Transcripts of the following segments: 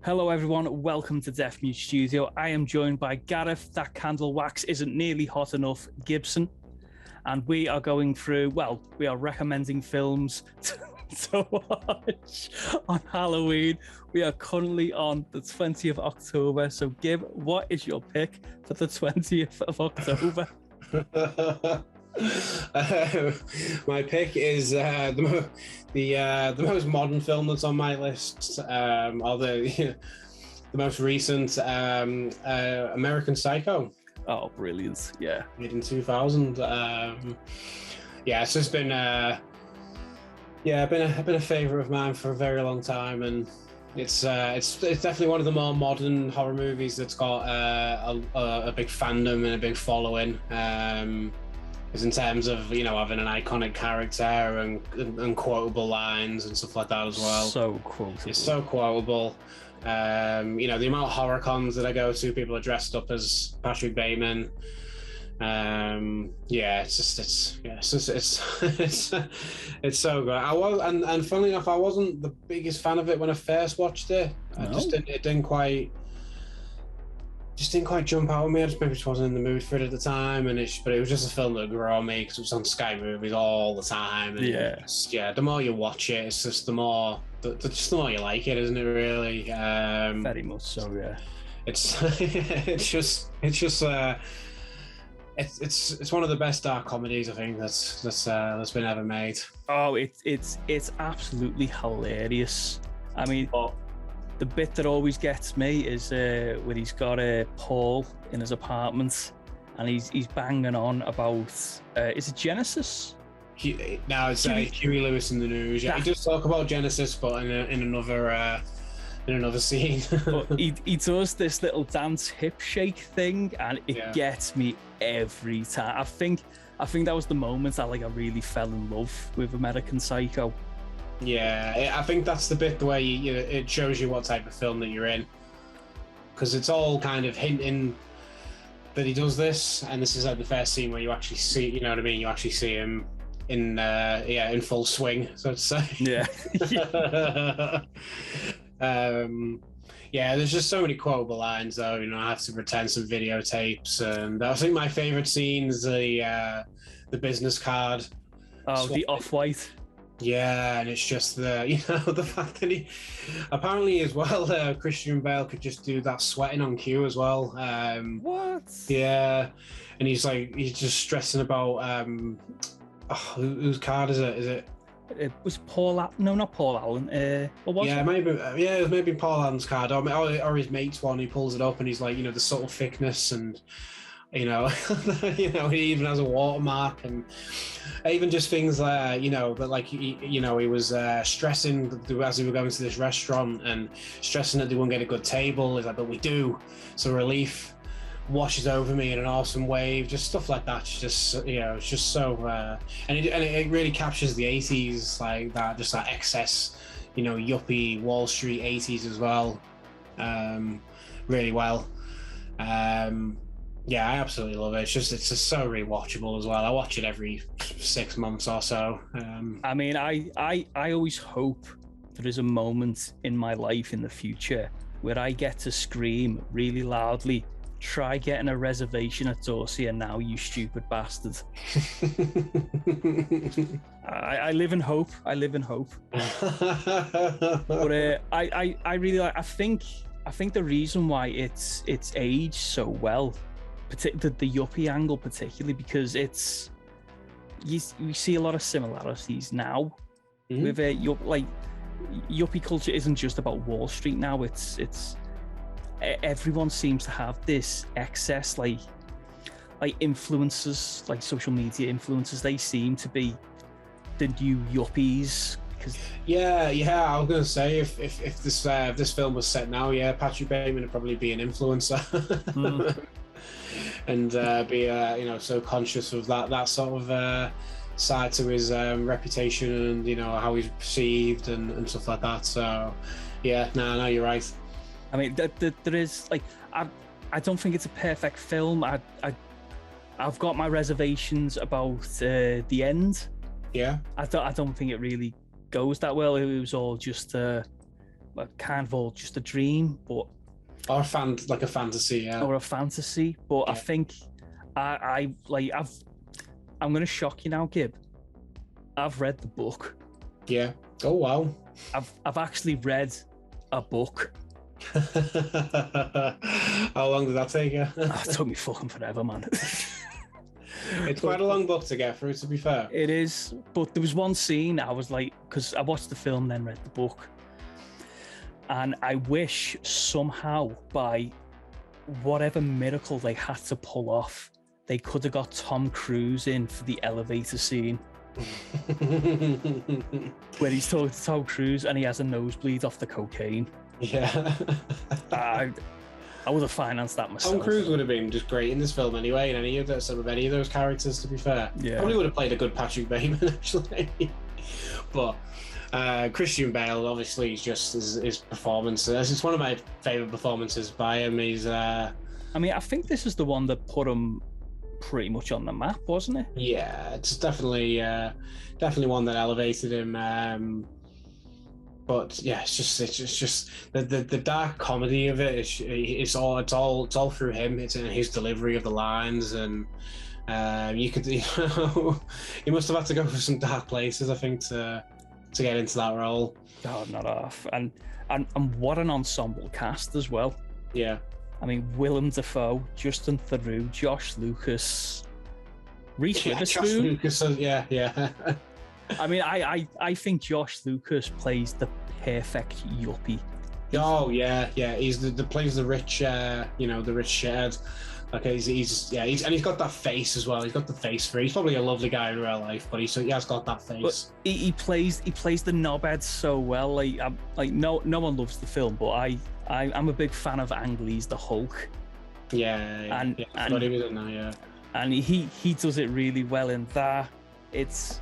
Hello everyone, welcome to Deaf Mute Studio. I am joined by Gareth, that candle wax isn't nearly hot enough, Gibson. And we are going through, we are recommending films to watch on Halloween. We are currently on the 20th of October. So Gib, what is your pick for the 20th of October? My pick is the most modern film that's on my list, or the most recent American Psycho. Oh, brilliant! Yeah, made in 2000. It's just been been a favorite of mine for a very long time, and it's definitely one of the more modern horror movies that's got a big fandom and a big following. Is in terms of having an iconic character and quotable lines and stuff like that as well. So quotable. It's so quotable. The amount of horror cons that I go to, people are dressed up as Patrick Bateman. It's so good. And funnily enough, I wasn't the biggest fan of it when I first watched it. No. It didn't quite jump out at me. I just maybe just wasn't in the mood for it at the time, but it was just a film that grew on me because it was on Sky Movies all the time. And the more you watch it, it's just the more you like it, isn't it? Really, very much so. Yeah, it's it's one of the best dark comedies I think that's been ever made. Oh, it's absolutely hilarious. I mean, the bit that always gets me is when he's got Paul in his apartment and he's banging on about is it Genesis? It's Huey Lewis in the News. Yeah, he does talk about Genesis, but in another scene. But he does this little dance hip shake thing, and it gets me every time. I think that was the moment I really fell in love with American Psycho. Yeah, I think that's the bit the way it shows you what type of film that you're in, because it's all kind of hinting that he does this, and this is like the first scene where you actually see, you know what I mean? You actually see him in full swing, so to say. Yeah. There's just so many quotable lines though. I have to pretend some videotapes, and I think my favorite scene is the business card. Oh, the Off-White. Yeah, and it's just the fact that he apparently as well, Christian Bale could just do that sweating on cue as well. What? Yeah, and he's just stressing about whose card is it? Is it? It was Paul. No, not Paul Allen. What was it? Maybe. Yeah, it was maybe Paul Allen's card, or his mate's one. He pulls it up, and he's like, the subtle thickness, and he even has a watermark, and even just things like that he was stressing as we were going to this restaurant and stressing that they wouldn't get a good table. He's like, but we do. So relief washes over me in an awesome wave, just stuff like that. It's just so and it really captures the 80s, like that, just that excess, yuppie Wall Street 80s as well, really well. I absolutely love it. It's just so rewatchable as well. I watch it every 6 months or so. I mean, I always hope there is a moment in my life in the future where I get to scream really loudly, "Try getting a reservation at Dorsia now, you stupid bastard." I live in hope. But I really like. I think the reason why it's aged so well, particularly the yuppie angle, particularly because we see a lot of similarities now with yuppie culture isn't just about Wall Street now. It's everyone seems to have this excess like influencers, like social media influencers. They seem to be the new yuppies. I was gonna say if this film was set now, Patrick Bateman would probably be an influencer. And be so conscious of that sort of side to his reputation, and how he's perceived and stuff like that. So no, you're right. I mean, there is I don't think it's a perfect film. I've got my reservations about the end. Yeah, I don't think it really goes that well. It was all just kind of all just a dream, but or like a fantasy, yeah, or a fantasy. But I think I'm gonna shock you now, Gib. I've read the book. Yeah. Oh wow. I've actually read a book. How long did that take you? Oh, it took me fucking forever, man. It's quite a long book to get through, to be fair. It is, but there was one scene I was like, because I watched the film, then read the book, and I wish somehow by whatever miracle they had to pull off, they could have got Tom Cruise in for the elevator scene. Where he's talking to Tom Cruise and he has a nosebleed off the cocaine. Yeah. I would have financed that myself. Tom Cruise would have been just great in this film anyway, in any of those characters, to be fair. Yeah. Probably would have played a good Patrick Bateman, actually. But Christian Bale, obviously, is just his performance. It's one of my favourite performances by him. He's I mean, I think this is the one that put him pretty much on the map, wasn't it? Yeah, it's definitely one that elevated him. But yeah, it's just the dark comedy of it. It's all through him. It's in his delivery of the lines, and you must have had to go for some dark places, I think, to get into that role. Oh, not off, and what an ensemble cast as well. Yeah, I mean, Willem Dafoe, Justin Theroux, Josh Lucas, Reese Witherspoon. Josh Lucas, yeah. I mean, I think Josh Lucas plays the perfect yuppie. Oh yeah. He's plays the rich, the rich shithead. Like he's got that face as well. He's got the face for it. He's probably a lovely guy in real life, but he has got that face. But he plays the knobhead so well. Like no one loves the film, but I'm a big fan of Ang Lee's The Hulk. Yeah. I thought he was in that, yeah. And he does it really well in that. It's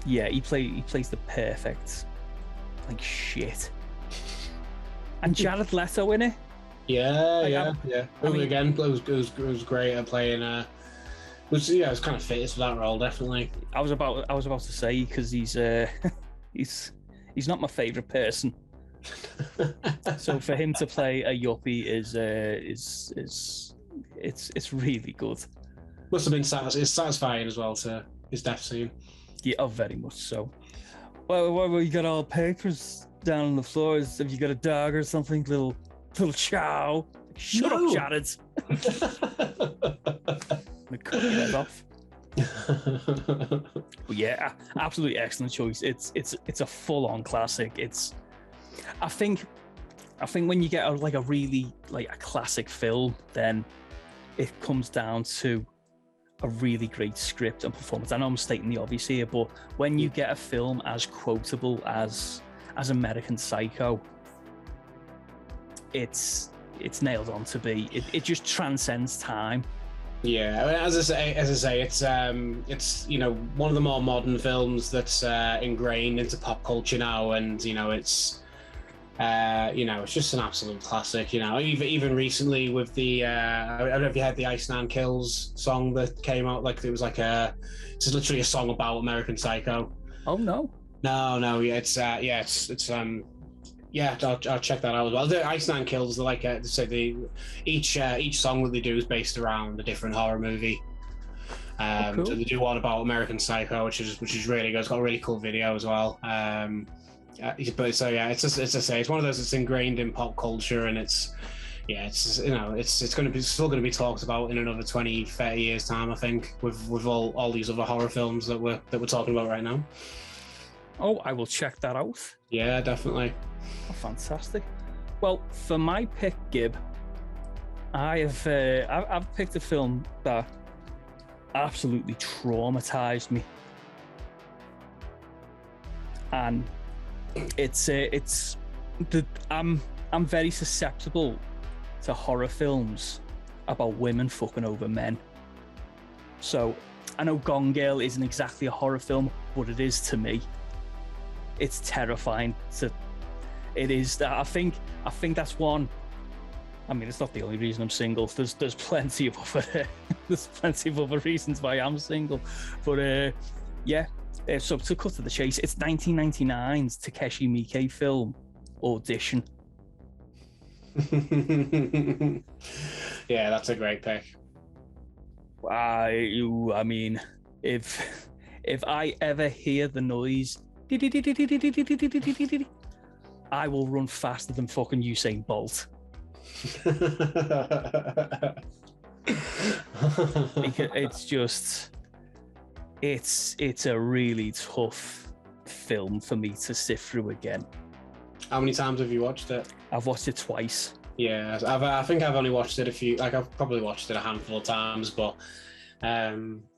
he plays the perfect shit. And Jared Leto in it. Yeah. Again, it was great at playing. It was kind of fit for that role, definitely. I was about to say, because he's not my favorite person. So for him to play a yuppie is it's really good. Must have been satisfying as well to his death scene. Yeah, very much so. Well, you got all papers down on the floor. Have you got a dog or something, little chow? Shut up, Jared. I'm gonna cut your head off. But yeah, absolutely excellent choice. It's a full-on classic. I think when you get a really a classic film, then it comes down to a really great script and performance. I know I'm stating the obvious here, but when you get a film as quotable as American Psycho, it's nailed on to be. It just transcends time. Yeah, as I say, it's one of the more modern films that's ingrained into pop culture now, and it's just an absolute classic. Even recently with the I don't know if you had the Iceland Kills song that came out. It's literally a song about American Psycho. Oh no. No, I'll check that out as well. The Iceland Kills, each song that they do is based around a different horror movie. Cool. So they do one about American Psycho, which is really good. It's got a really cool video as well. It's one of those that's ingrained in pop culture, and it's still going to be talked about in another 20, 30 years time, I think, with all these other horror films that we're talking about right now. Oh, I will check that out. Yeah, definitely. Oh, fantastic. Well, for my pick, Gib, I've picked a film that absolutely traumatized me, and I'm very susceptible to horror films about women fucking over men. So I know Gone Girl isn't exactly a horror film, but it is to me. It's terrifying. It is. I think that's one. I mean, it's not the only reason I'm single. There's plenty of other reasons why I'm single. But so to cut to the chase, it's 1999's Takeshi Miike film, Audition. Yeah, that's a great pick. I mean, if I ever hear the noise, I will run faster than fucking Usain Bolt. It's just, it's a really tough film for me to sift through again. How many times have you watched it? I've watched it twice. Yeah, I think I've only watched it a few. Like, I've probably watched it a handful of times, but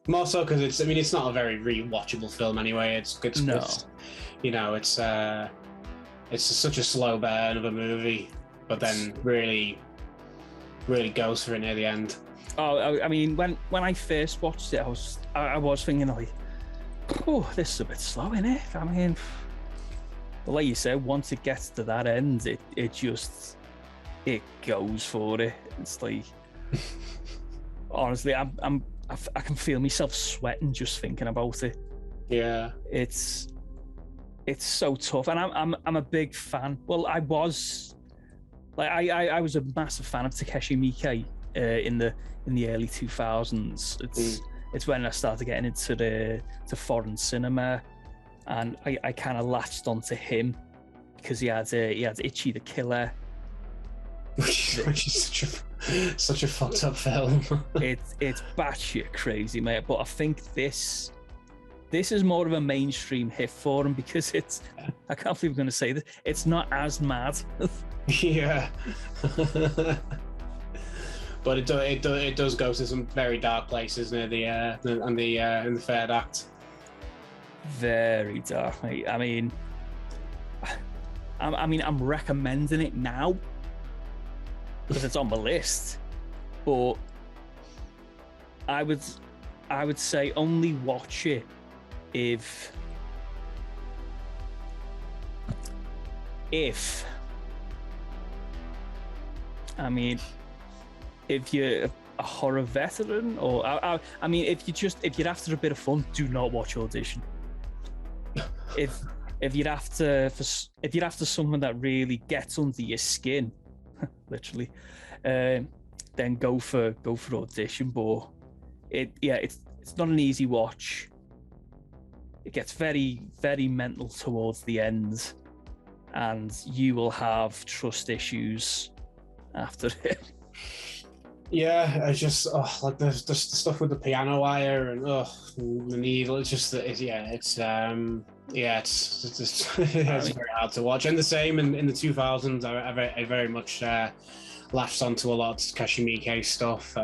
more so because it's not a very rewatchable film anyway. It's you know, it's such a slow burn of a movie, but then really goes for it near the end. Oh, I mean, when I first watched it, I was thinking like, oh, this is a bit slow, isn't it? I mean, but like you said, once it gets to that end, it goes for it. It's like, honestly, I can feel myself sweating just thinking about it. Yeah, it's so tough, and I'm a big fan. Well, I was a massive fan of Takeshi Miike in the early 2000s. It's when I started getting into foreign cinema, and I kind of latched onto him because he had Ichi the Killer. Which is such a fucked up film. It's batshit crazy, mate. But I think this is more of a mainstream hit for him because I can't believe I'm going to say this. It's not as mad. Yeah. But it does go to some very dark places near in the third act. Very dark, mate. I mean, I'm recommending it now because it's on my list, but I would say only watch it if you're a horror veteran, or I mean, if you're after a bit of fun, do not watch Audition. if you're after something that really gets under your skin, literally, then go for Audition. But it's not an easy watch. It gets very, very mental towards the end, and you will have trust issues after it. Yeah, it's just like the stuff with the piano wire and the needle. It's just it's very hard to watch. And the same in the 2000s, I very much latched onto a lot of Takeshi Miike stuff.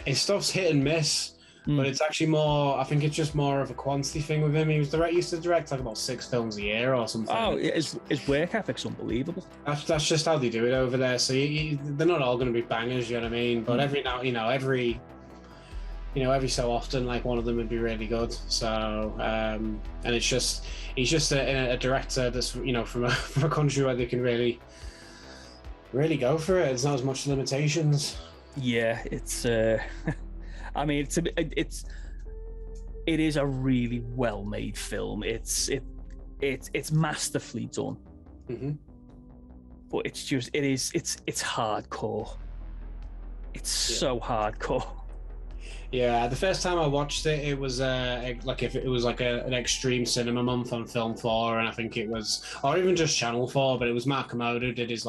His stuff's hit and miss. But it's actually more, I think it's just more of a quantity thing with him. He used to direct like about 6 films a year or something. Oh, his work ethic's unbelievable. That's just how they do it over there. So they're not all going to be bangers, you know what I mean? But every so often, like one of them would be really good. So, and he's just a director that's, from a country where they can really go for it. There's not as much limitations. Yeah, it's... I mean, it is a really well-made film. It's masterfully done. Mm-hmm. But it's hardcore. It's so hardcore. Yeah, the first time I watched it, it was like if it was like an extreme cinema month on Film 4, and I think it was, or even just Channel 4, but it was Mark Komodo who did his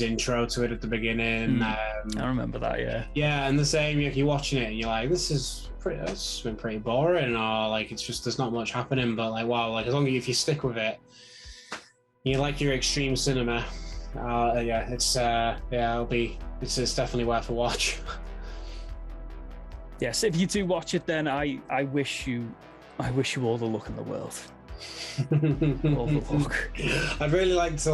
intro to it at the beginning. I remember that, yeah. Yeah, and the same, you're watching it and you're like, that's been pretty boring, or like it's just there's not much happening, but like wow, like as long as if you stick with it, you like your extreme cinema. It's definitely worth a watch. Yes, if you do watch it, then I wish you all the luck in the world. All the luck. I'd really like to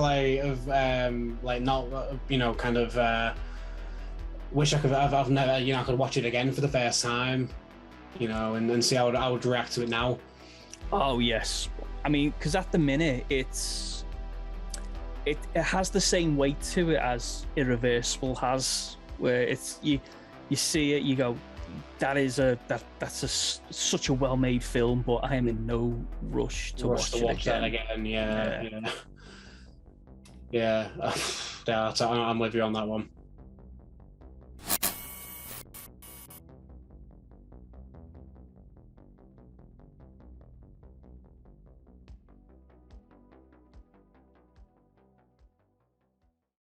wish I could. I've never, I could watch it again for the first time, and see how I would react to it now. Oh yes, I mean, because at the minute it has the same weight to it as Irreversible has, where it's you see it, you go, that's such a well-made film, but I am in no rush to watch it again. That again. Yeah. Yeah, yeah, I'm with you on that one.